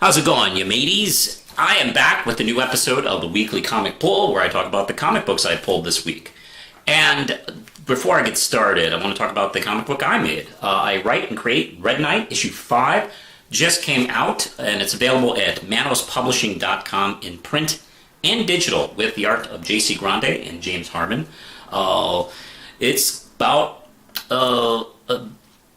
How's it going, you mateys? I am back with a new episode of the Weekly Comic Pull, where I talk about the comic books I pulled this week. And before I get started, I want to talk about the comic book I made. I write and create Red Knight, issue 5. Just came out, and it's available at manospublishing.com in print and digital, with the art of J.C. Grande and James Harmon. It's about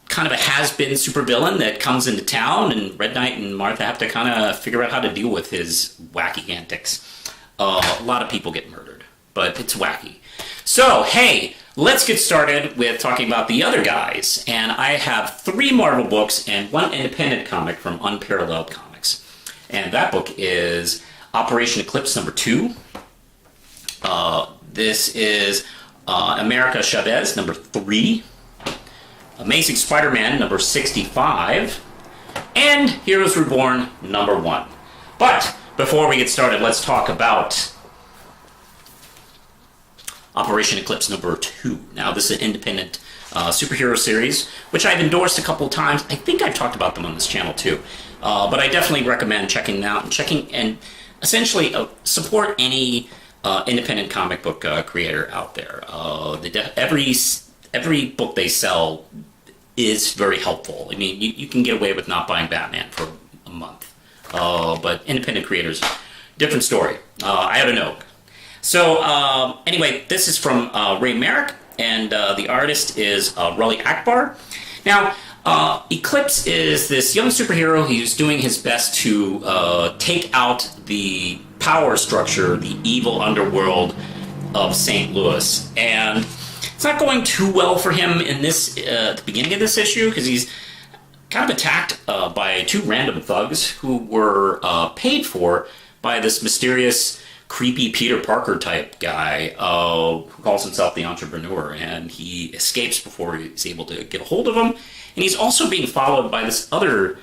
kind of a has-been supervillain that comes into town, and Red Knight and Martha have to kind of figure out how to deal with his wacky antics. A lot of people get murdered, but it's wacky. So, hey, let's get started with talking about the other guys. And I have 3 Marvel books and 1 independent comic from Unparalleled Comics. And that book is Operation Eclipse number 2. This is America Chavez number 3. Amazing Spiderman number 65, and Heroes Reborn number 1. But before we get started, let's talk about Operation Eclipse number 2. Now, this is an independent superhero series, which I've endorsed a couple times. I think I've talked about them on this channel too, but I definitely recommend checking them out and essentially support any independent comic book creator out there. Every book they sell is very helpful. I mean, you can get away with not buying Batman for a month. But independent creators, different story. I have a note. So, anyway, this is from Ray Merrick, and the artist is Rully Akbar. Now, Eclipse is this young superhero. He's doing his best to take out the power structure, the evil underworld of St. Louis. And it's not going too well for him in this at the beginning of this issue, because he's kind of attacked by 2 random thugs who were paid for by this mysterious, creepy Peter Parker type guy who calls himself the Entrepreneur, and he escapes before he's able to get a hold of him. And he's also being followed by this other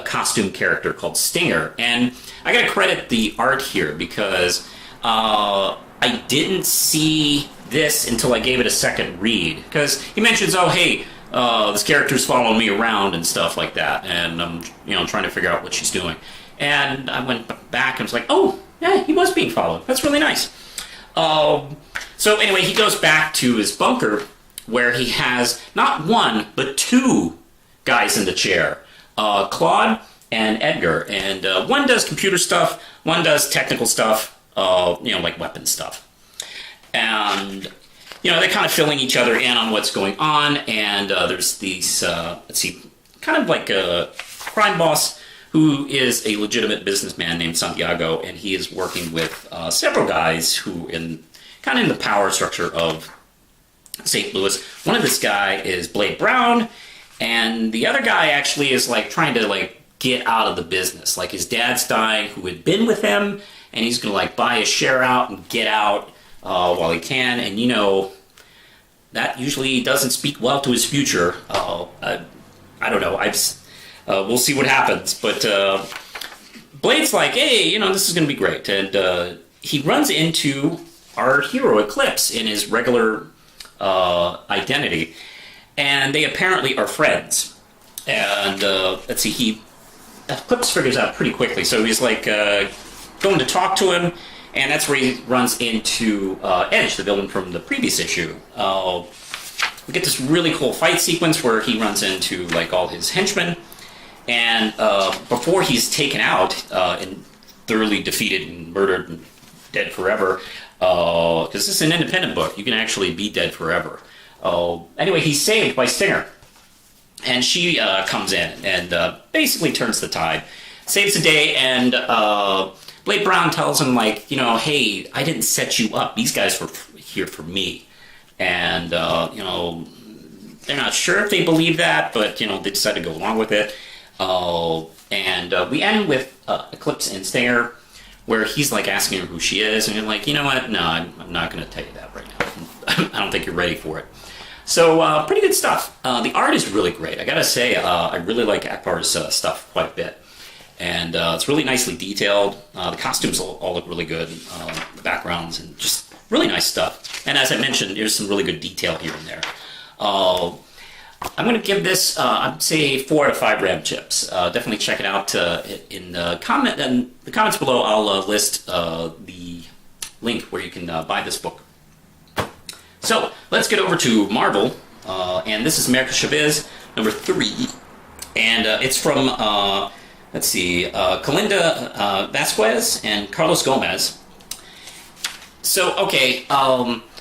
costume character called Stinger. And I gotta credit the art here, because I didn't see this until I gave it a second read, because he mentions, oh hey, this character's following me around and stuff like that, and I'm trying to figure out what she's doing. And I went back and was like, oh yeah, he was being followed. That's really nice. So anyway, he goes back to his bunker, where he has not 1 but 2 guys in the chair, Claude and Edgar, and one does computer stuff, one does technical stuff, like weapon stuff. And, they're kind of filling each other in on what's going on, and there's these, kind of like a crime boss who is a legitimate businessman named Santiago, and he is working with several guys who kind of in the power structure of St. Louis. One of this guy is Blade Brown, and the other guy actually is trying to get out of the business. Like, his dad's dying, who had been with him, and he's gonna buy his share out and get out while he can, and that usually doesn't speak well to his future. I don't know. We'll see what happens. But Blade's like, hey, this is going to be great. And he runs into our hero Eclipse in his regular identity, and they apparently are friends. And Eclipse figures out pretty quickly. So he's going to talk to him. And that's where he runs into Edge, the villain from the previous issue. We get this really cool fight sequence where he runs into all his henchmen, and before he's taken out and thoroughly defeated and murdered and dead forever, because this is an independent book, you can actually be dead forever. Anyway, he's saved by Stinger, and she comes in and basically turns the tide, saves the day, and Blade Brown tells him, hey, I didn't set you up. These guys were here for me. And, they're not sure if they believe that, but, they decide to go along with it. And we end with Eclipse and Stinger, where he's, asking her who she is. And you're like, you know what? No, I'm not going to tell you that right now. I don't think you're ready for it. So, pretty good stuff. The art is really great. I got to say, I really like Akbar's stuff quite a bit. And it's really nicely detailed. The costumes all look really good. The backgrounds and just really nice stuff. And as I mentioned, there's some really good detail here and there. I'm going to give this, I'd say 4 out of 5 RAM chips. Definitely check it out. In the comments below, I'll list the link where you can buy this book. So let's get over to Marvel, and this is America Chavez number 3, and it's from let's see, Kalinda Vasquez and Carlos Gomez. So okay,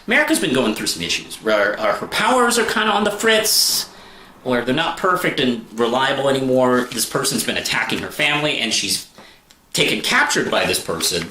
America's been going through some issues where her powers are kind of on the fritz, where they're not perfect and reliable anymore. This person's been attacking her family, and she's taken captured by this person.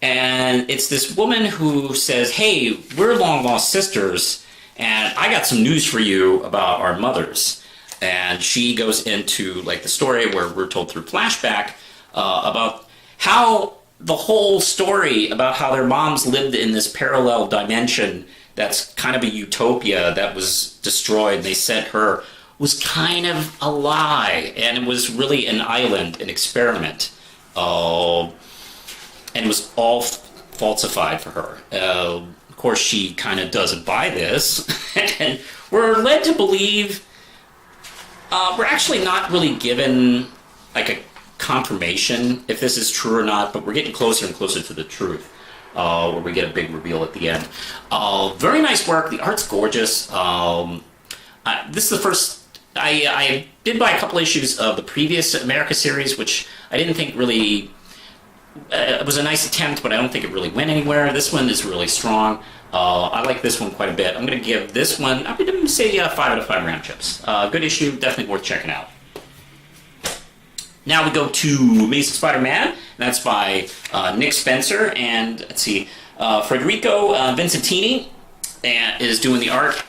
And it's this woman who says, hey, we're long-lost sisters, and I got some news for you about our mothers. And she goes into like the story where we're told through flashback about how the whole story about how their moms lived in this parallel dimension that's kind of a utopia that was destroyed. They said her was kind of a lie, and it was really an island, an experiment, and it was all falsified for her. Of course, she kind of doesn't buy this, and we're led to believe we're actually not really given like a confirmation if this is true or not, but we're getting closer and closer to the truth, where we get a big reveal at the end. Very nice work. The art's gorgeous. This is the first. I did buy a couple issues of the previous America series, which I didn't think really. It was a nice attempt, but I don't think it really went anywhere. This one is really strong. I like this one quite a bit. I'm going to give this one, I'm going to say 5 out of 5 round chips. Good issue, definitely worth checking out. Now we go to Amazing Spider-Man, and that's by Nick Spencer, and let's see, Federico Vincentini is doing the art.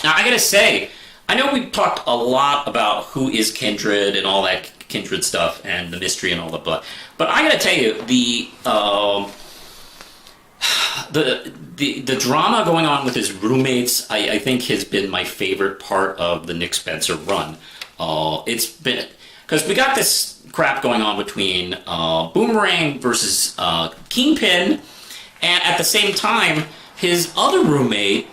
Now I gotta say, I know we talked a lot about who is Kindred and all that Kindred stuff and the mystery and all that, but I gotta tell you, the drama going on with his roommates, I think has been my favorite part of the Nick Spencer run. It's been, because we got this crap going on between Boomerang versus Kingpin, and at the same time, his other roommate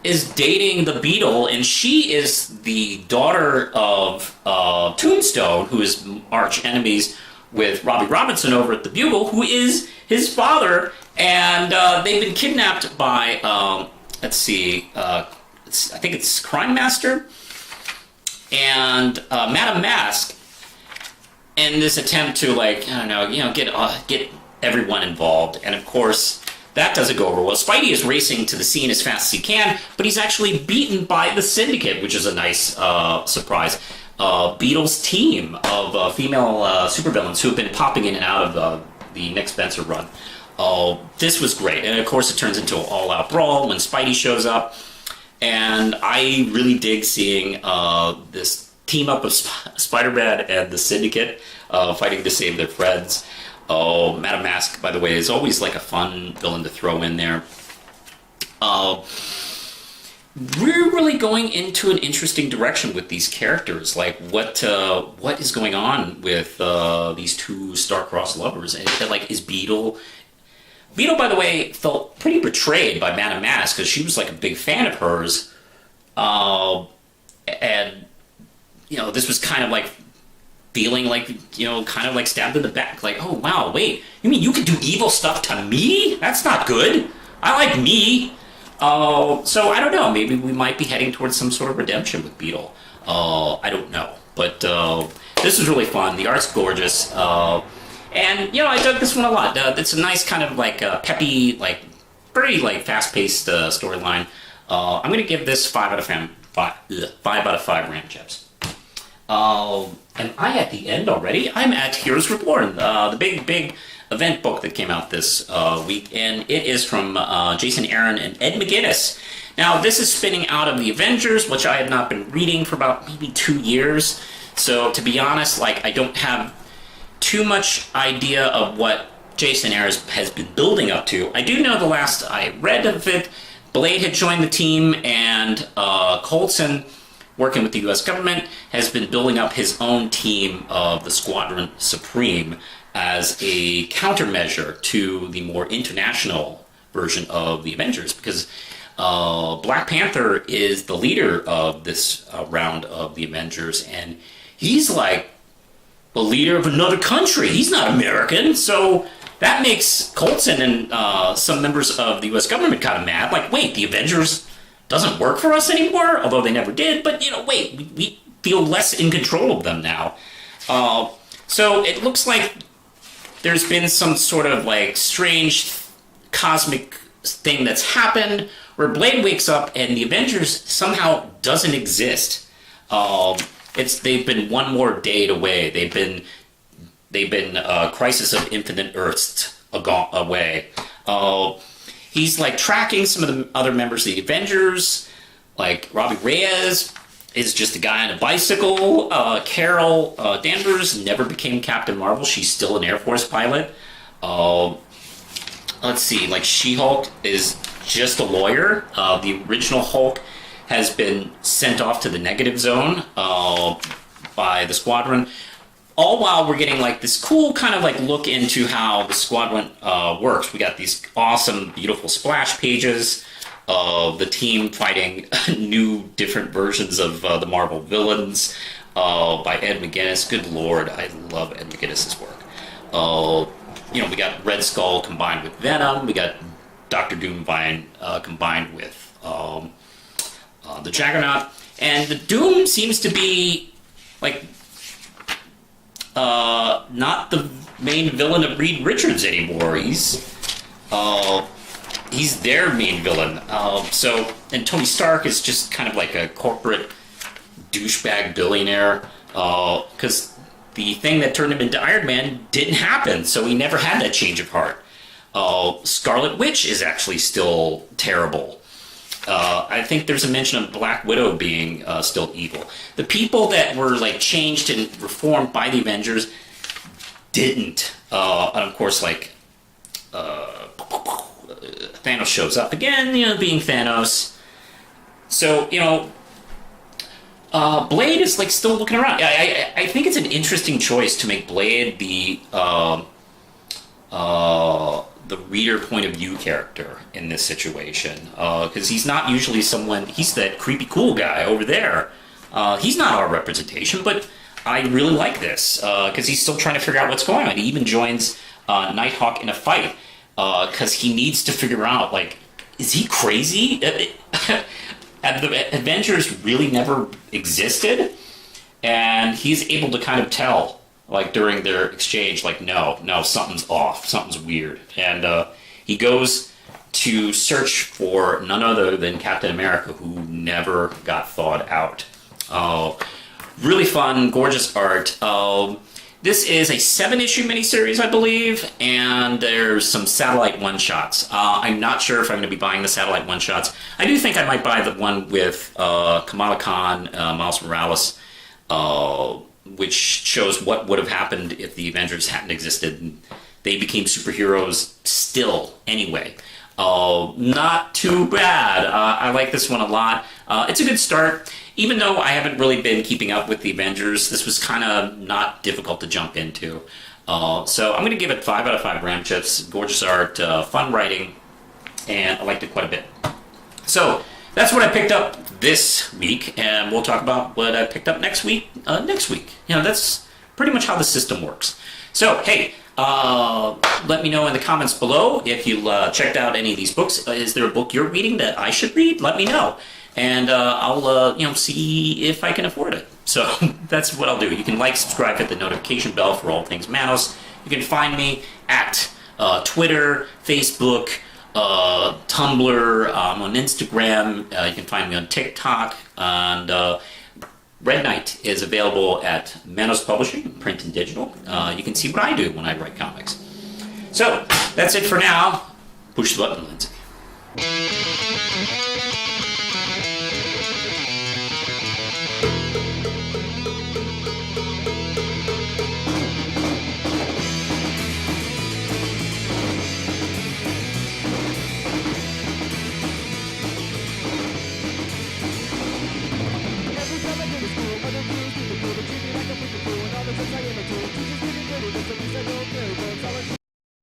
is dating the Beetle, and she is the daughter of Tombstone, who is arch enemies with Robbie Robinson over at the Bugle, who is his father, and they've been kidnapped by, let's see, I think it's Crime Master and Madame Mask, in this attempt to, like, I don't know, get everyone involved, and of course that doesn't go over well. Spidey is racing to the scene as fast as he can, but he's actually beaten by the Syndicate, which is a nice surprise. Beetle's team of female supervillains who have been popping in and out of the Nick Spencer run. This was great, and of course it turns into an all-out brawl when Spidey shows up, and I really dig seeing this team up of Spider-Man and the Syndicate fighting to save their friends. Oh, Madame Mask, by the way, is always like a fun villain to throw in there. We're really going into an interesting direction with these characters. Like, what is going on with these two star-crossed lovers? And like, is Beetle, by the way, felt pretty betrayed by Madame Mask because she was like a big fan of hers, and this was kind of like feeling like, kind of like stabbed in the back. Like, oh, wow, wait, you mean you could do evil stuff to me? That's not good. I like me. So I don't know. Maybe we might be heading towards some sort of redemption with Beetle. I don't know. But this is really fun. The art's gorgeous. And, I dug this one a lot. It's a nice kind of like peppy, like very like fast-paced storyline. I'm going to give this 5 out of 5 Ram Chips. Am I at the end already? I'm at Heroes Reborn, the big event book that came out this week, and it is from Jason Aaron and Ed McGuinness. Now, this is spinning out of the Avengers, which I have not been reading for about maybe 2 years. So, to be honest, like, I don't have too much idea of what Jason Aaron has been building up to. I do know the last I read of it, Blade had joined the team, and Coulson, working with the U.S. government, has been building up his own team of the Squadron Supreme as a countermeasure to the more international version of the Avengers, because Black Panther is the leader of this round of the Avengers, and he's like the leader of another country. He's not American, so that makes Coulson and some members of the U.S. government kind of mad. Like, wait, the Avengers doesn't work for us anymore, although they never did. But wait, we feel less in control of them now. So it looks like there's been some sort of like strange cosmic thing that's happened where Blade wakes up and the Avengers somehow doesn't exist. They've been one more day away. They've been Crisis of Infinite Earths away. He's like tracking some of the other members of the Avengers, like Robbie Reyes is just a guy on a bicycle. Carol Danvers never became Captain Marvel. She's still an Air Force pilot. Let's see, like She-Hulk is just a lawyer. The original Hulk has been sent off to the negative zone by the Squadron. All while we're getting like this cool kind of like look into how the Squadron works. We got these awesome, beautiful splash pages of the team fighting new, different versions of the Marvel villains by Ed McGuinness. Good Lord, I love Ed McGuinness's work. We got Red Skull combined with Venom. We got Doctor Doom combined with the Juggernaut. And the Doom seems to be like not the main villain of Reed Richards anymore. He's their main villain. And Tony Stark is just kind of like a corporate douchebag billionaire. Because the thing that turned him into Iron Man didn't happen, so he never had that change of heart. Scarlet Witch is actually still terrible. I think there's a mention of Black Widow being still evil. The people that were like changed and reformed by the Avengers didn't. And of course, like Thanos shows up again, being Thanos. So Blade is like still looking around. I think it's an interesting choice to make Blade the reader point of view character in this situation, because he's not usually he's that creepy cool guy over there. He's not our representation, but I really like this because he's still trying to figure out what's going on. He even joins Nighthawk in a fight because he needs to figure out, like, is he crazy? The Avengers really never existed, and he's able to kind of tell, like, during their exchange, like, no, something's off, something's weird. And he goes to search for none other than Captain America, who never got thawed out. Really fun, gorgeous art. This is a 7-issue miniseries, I believe, and there's some satellite one-shots. I'm not sure if I'm going to be buying the satellite one-shots. I do think I might buy the one with Kamala Khan, Miles Morales, which shows what would have happened if the Avengers hadn't existed and they became superheroes still anyway. Not too bad. I like this one a lot. It's a good start. Even though I haven't really been keeping up with the Avengers, this was kind of not difficult to jump into. So I'm going to give it 5 out of 5 Ram Chips. Gorgeous art, fun writing, and I liked it quite a bit. So that's what I picked up this week, and we'll talk about what I picked up next week. That's pretty much how the system works. So, hey, let me know in the comments below if you checked out any of these books. Is there a book you're reading that I should read? Let me know. And I'll see if I can afford it. So that's what I'll do. You can like, subscribe, hit the notification bell for all things Manos. You can find me at Twitter, Facebook, Tumblr, I'm on Instagram. You can find me on TikTok. And Red Knight is available at Manos Publishing, print and digital. You can see what I do when I write comics. So that's it for now. Push the button, Lindsay.